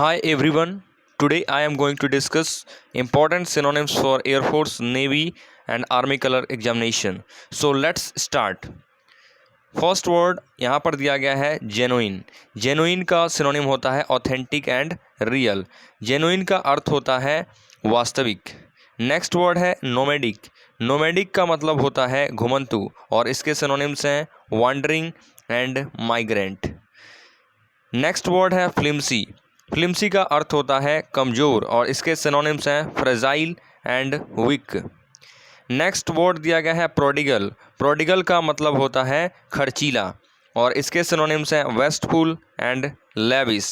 Hi everyone. Today I am going to discuss important synonyms for Air Force, Navy and Army color examination. So let's start. First word यहाँ पर दिया गया है genuine. Genuine का synonym होता है authentic and real. Genuine का अर्थ होता है वास्तविक। नेक्स्ट वर्ड है नोमैडिक। नोमैडिक का मतलब होता है घुमंतु और इसके सिनोनिम्स हैं wandering and migrant. Next word है फ्लिम्सी। फ्लिम्सी का अर्थ होता है कमज़ोर और इसके सिनोनिम्स हैं fragile and weak. Next word दिया गया है प्रोडिगल। प्रोडिगल का मतलब होता है खर्चीला और इसके सिनोनिम्स हैं wasteful and lavish.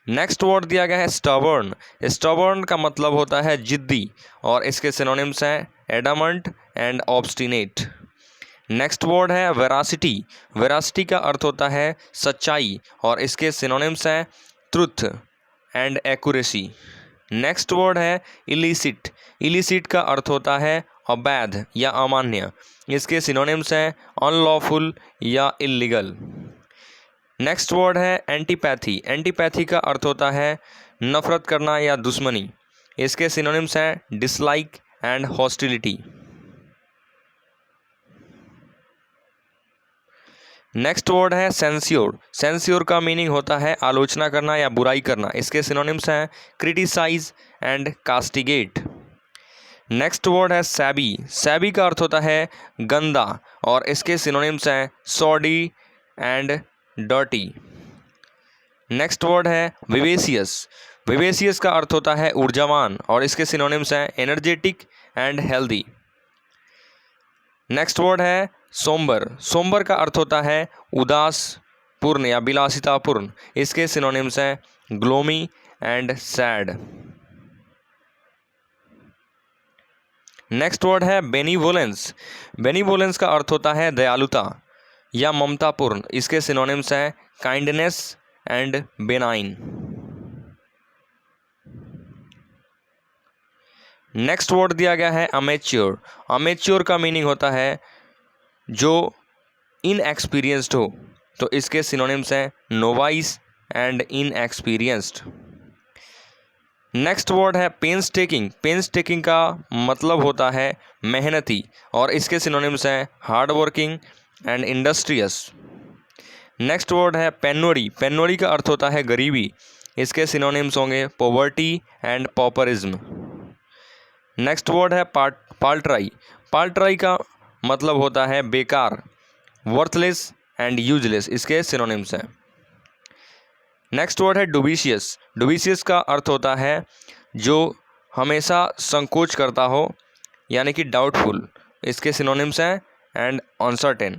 Next word दिया गया है स्टबर्न। स्टबर्न का मतलब होता है जिद्दी और इसके सिनोनिम्स हैं एडमंट एंड ऑब्स्टिनेट। नेक्स्ट वर्ड है वेरासिटी। वेरासिटी का अर्थ होता है सच्चाई और इसके सिनोनिम्स हैं truth and accuracy. Next word है इलिसिट। इलिसिट का अर्थ होता है अवैध या अमान्य। इसके सिनोनिम्स हैं अनलॉफुल या इल्लीगल। नेक्स्ट वर्ड है एंटीपैथी। एंटीपैथी का अर्थ होता है नफरत करना या दुश्मनी। इसके सिनोनिम्स हैं dislike and hostility. Next word है सेंस्योर। सेंस्योर का मीनिंग होता है आलोचना करना या बुराई करना। इसके सिनोनिम्स हैं criticize and castigate. Next word है सैबी। सैबी का अर्थ होता है गंदा और इसके सिनोनिम्स हैं सॉडी एंड डर्टी। नेक्स्ट वर्ड है विवेसियस। विवेसियस का अर्थ होता है ऊर्जावान और इसके सिनोनिम्स हैं energetic and healthy. Next word है सोम्बर। सोम्बर का अर्थ होता है उदास पूर्ण या विलासितापूर्ण। इसके सिनोनिम्स हैं gloomy and sad. Next word है बेनीवोलेंस। बेनीवोलेंस का अर्थ होता है दयालुता या ममतापूर्ण। इसके सिनोनिम्स हैं kindness and benign. Next word दिया गया है अमेच्योर। अमेच्योर का मीनिंग होता है जो इनएक्सपीरियंस्ड हो, तो इसके सिनोनिम्स हैं novice and inexperienced. Next word है पेंसटेकिंग। पेंसटेकिंग का मतलब होता है मेहनती और इसके सिनोनिम्स हैं hard working and industrious. Next word है पेन्योरी। पेन्योरी का अर्थ होता है गरीबी। इसके सिनोनिम्स होंगे पॉवर्टी एंड पॉपरिज्म। नेक्स्ट वर्ड है पाल्ट्राई। पाल्ट्राई का मतलब होता है बेकार, वर्थलेस एंड यूजलेस। इसके सिनोनिम्स हैं। नेक्स्ट वर्ड है डुबिशियस। डुबिशियस का अर्थ होता है जो हमेशा संकोच करता हो यानी कि डाउटफुल। इसके सिनोनिम्स हैं एंड अनसर्टेन।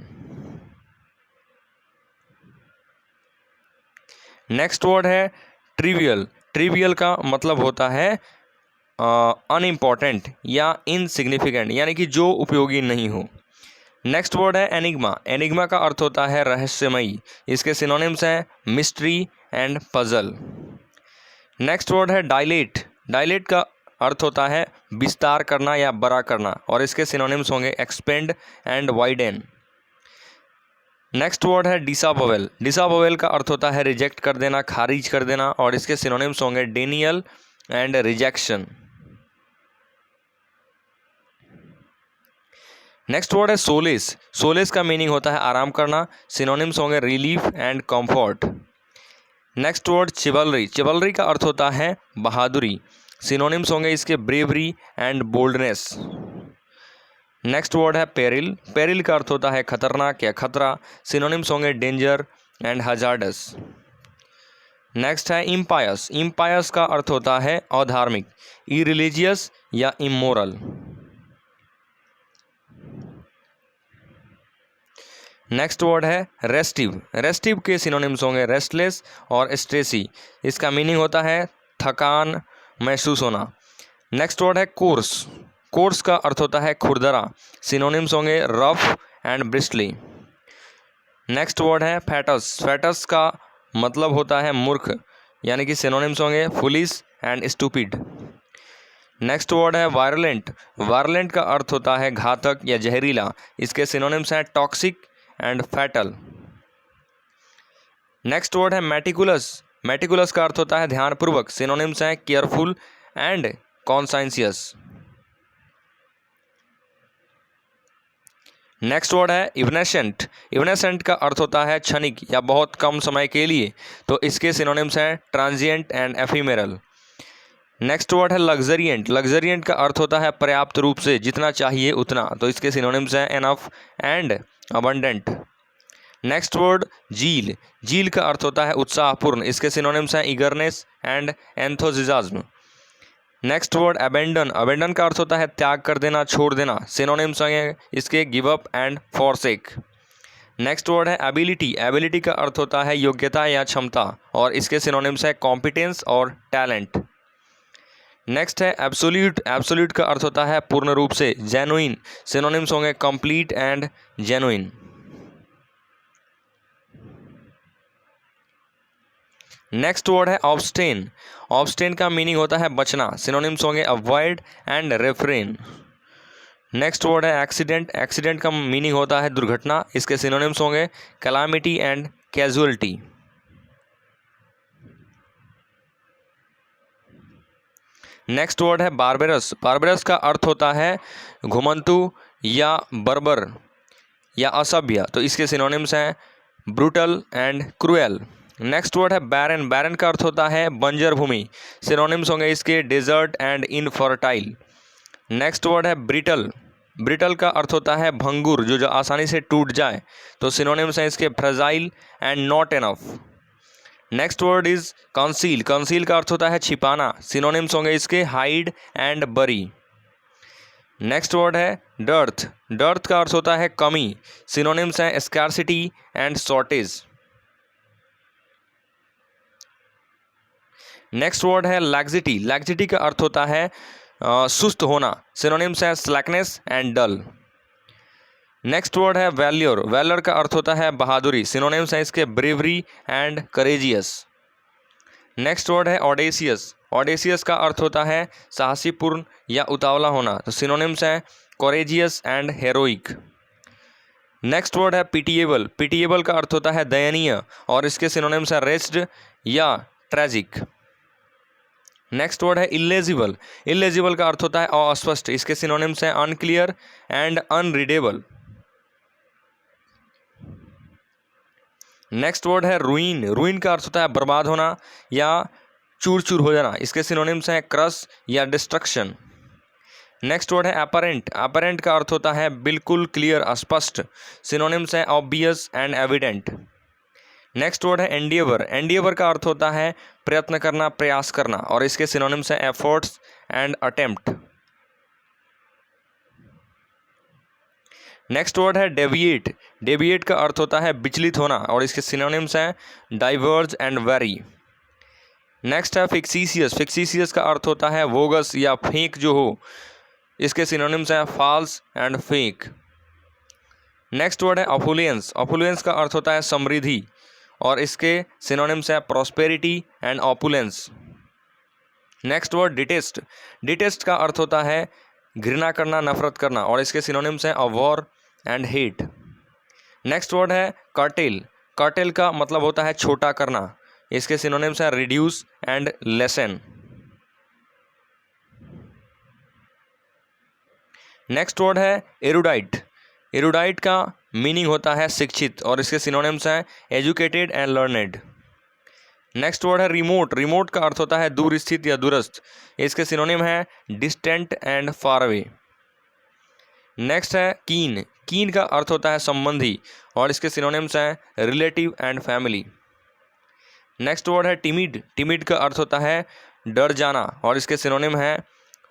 नेक्स्ट वर्ड है ट्रिवियल। ट्रिवियल का मतलब होता है अनइम्पॉर्टेंट या इनसिग्निफिकेंट यानी कि जो उपयोगी नहीं हो। नेक्स्ट वर्ड है एनिग्मा। एनिग्मा का अर्थ होता है रहस्यमयी। इसके सिनोनिम्स हैं mystery and puzzle. Next word है डायलेट। डायलेट का अर्थ होता है विस्तार करना या बड़ा करना और इसके सिनोनिम्स होंगे एक्सपेंड एंड वाइडेन। नेक्स्ट वर्ड है डिसअवॉवेल। डिसअवॉवेल का अर्थ होता है रिजेक्ट कर देना, खारिज कर देना और इसके सिनोनिम्स होंगे denial and rejection. Next word है सोलेस। सोलेस का मीनिंग होता है आराम करना। सिनोनिम्स होंगे relief and comfort. Next word chivalry. Chivalry का अर्थ होता है बहादुरी। सिनोनिम्स होंगे इसके bravery and boldness. Next word है पेरिल। पेरिल का अर्थ होता है खतरनाक या खतरा। सिनोनिम्स होंगे डेंजर एंड हजार्डस। नेक्स्ट है इम्पायस। इम्पायस का अर्थ होता है अधार्मिक, इरिलीजियस या इमोरल। नेक्स्ट वर्ड है रेस्टिव। रेस्टिव के सिनोनिम्स होंगे रेस्टलेस और स्ट्रेसी। इसका मीनिंग होता है थकान महसूस होना। नेक्स्ट वर्ड है कोर्स। कोर्स का अर्थ होता है खुरदरा। सिनोनिम्स होंगे रफ एंड ब्रिस्टली। नेक्स्ट वर्ड है फैटस। फैटस का मतलब होता है मूर्ख यानी कि सिनोनिम्स होंगे foolish and stupid. Next word है वायलेंट। वायलेंट का अर्थ होता है घातक या जहरीला। इसके सिनोनिम्स हैं toxic and fatal. Next word है मेटिकुलस। मेटिकुलस का अर्थ होता है ध्यानपूर्वक। सिनोनिम्स हैं केयरफुल एंड कॉन्साइंसियस। नेक्स्ट वर्ड है इवनेसेंट। इवनेसेंट का अर्थ होता है क्षणिक या बहुत कम समय के लिए, तो इसके सिनोनिम्स हैं transient and ephemeral. Next word है लग्जरिएंट। लग्जरिएंट का अर्थ होता है पर्याप्त रूप से, जितना चाहिए उतना, तो इसके सिनोनिम्स हैं enough and abundant. Next word झील। झील का अर्थ होता है उत्साहपूर्ण, इसके सिनोनिम्स हैं eagerness and enthusiasm. Next word abandon. Abandon का अर्थ होता है त्याग कर देना, छोड़ देना। सिनोनिम्स हैं इसके give up and forsake. Next word है एबिलिटी। एबिलिटी का अर्थ होता है योग्यता या क्षमता, और इसके सिनोनिम्स हैं कॉम्पिटेंस और टैलेंट। नेक्स्ट है एब्सोल्यूट। एब्सोल्यूट का अर्थ होता है पूर्ण रूप से, जेन्युइन। सिनोनिम्स होंगे complete and genuine. Next word है ऑब्स्टेन। ऑब्स्टेन का मीनिंग होता है बचना। सिनोनिम्स होंगे avoid and refrain. Next word है एक्सीडेंट। एक्सीडेंट का मीनिंग होता है दुर्घटना, इसके सिनोनिम्स होंगे calamity and casualty. Next word है बारबेरस। बारबेरस का अर्थ होता है घुमंतु या बर्बर या असभ्य, तो इसके सिनोनिम्स हैं brutal and cruel. Next word है बैरन। बैरन का अर्थ होता है बंजर भूमि। सिनोनिम्स होंगे इसके desert and infertile. Next word है ब्रिटल। ब्रिटल का अर्थ होता है भंगुर, जो आसानी से टूट जाए, तो सिनोनिम्स हैं इसके fragile and not enough. Next word is conceal. Conceal का अर्थ होता है छिपाना। सिनोनिम्स होंगे इसके hide and bury. Next word है डर्थ। डर्थ का अर्थ होता है कमी। सिनोनिम्स हैं scarcity and shortage. Next word है लैक्सिटी। लैक्सिटी का अर्थ होता है सुस्त होना। सिनोनिम्स हैं slackness and dull. Next word है वैल्योर। वैल्योर का अर्थ होता है बहादुरी। सिनोनिम्स हैं इसके bravery and courageous. Next word है ऑडेसियस। ऑडेसियस का अर्थ होता है साहसीपूर्ण या उतावला होना, तो सिनोनिम्स हैं कोरेजियस एंड हेरोइक। नेक्स्ट वर्ड है पिटिएबल। पिटिएबल का अर्थ होता है दयनीय, और इसके सिनोनिम्स हैं रेस्ड या ट्रेजिक। नेक्स्ट वर्ड है इलेजिबल। इलेजिबल का अर्थ होता है अस्पष्ट, इसके सिनोनिम्स हैं unclear and unreadable. Next word है रूइन। रूइन का अर्थ होता है बर्बाद होना या चूर चूर हो जाना, इसके सिनोनिम्स हैं क्रश या डिस्ट्रक्शन। नेक्स्ट वर्ड है अपरेंट। अपरेंट का अर्थ होता है बिल्कुल क्लियर, स्पष्ट। सिनोनिम्स हैं obvious and evident. Next word है एंडिएवर। एंडिएवर का अर्थ होता है प्रयत्न करना, प्रयास करना, और इसके सिनोनिम्स हैं efforts and attempt. Next word है डेविएट। डेविएट का अर्थ होता है विचलित होना, और इसके सिनोनिम्स हैं डाइवर्ज एंड वेरी। नेक्स्ट है फिक्सिशियस। फिक्सिशियस का अर्थ होता है बोगस या फेक जो हो, इसके सिनोनिम्स हैं false and fake. Next word है ऑपुलेंस। ऑपुलेंस का अर्थ होता है समृद्धि, और इसके सिनोनिम्स हैं prosperity and opulence. Next word detest. Detest का अर्थ होता है घृणा करना, नफरत करना, और इसके सिनोनिम्स हैं अवॉर एंड हेट। नेक्स्ट वर्ड है कर्टेल। कर्टेल का मतलब होता है छोटा करना, इसके सिनोनिम्स हैं reduce and lesson. Next word है एरुडाइट। एरुडाइट का मीनिंग होता है शिक्षित, और इसके सिनोनिम्स हैं educated and learned. Next word है रिमोट। रिमोट का अर्थ होता है दूर स्थित या दूरस्थ, इसके सिनोनिम है distant and far away. Next है कीन। कीन का अर्थ होता है संबंधी, और इसके सिनोनिम्स हैं relative and family. Next word है टिमिड। टिमिड का अर्थ होता है डर जाना, और इसके सिनोनिम हैं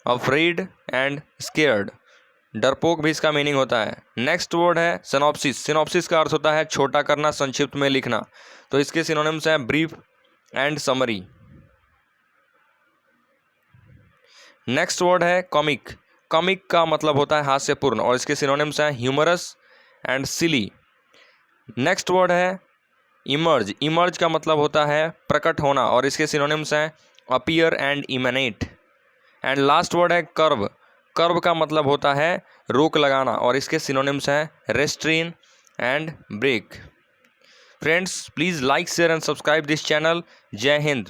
अफ्रेड एंड स्केयर्ड। डरपोक भी इसका मीनिंग होता है। नेक्स्ट वर्ड है सिनॉप्सिस। सिनॉप्सिस का अर्थ होता है छोटा करना, संक्षिप्त में लिखना, तो इसके सिनोनिम्स हैं brief and summary. Next word है कॉमिक। कॉमिक का मतलब होता है हास्यपूर्ण, और इसके सिनोनिम्स हैं humorous and silly. Next word है इमर्ज। इमर्ज का मतलब होता है प्रकट होना, और इसके सिनोनिम्स हैं appear and emanate. And last word है कर्व। कर्व का मतलब होता है रोक लगाना, और इसके सिनोनिम्स हैं restrain and brake. Friends please like share and subscribe this channel. जय हिंद।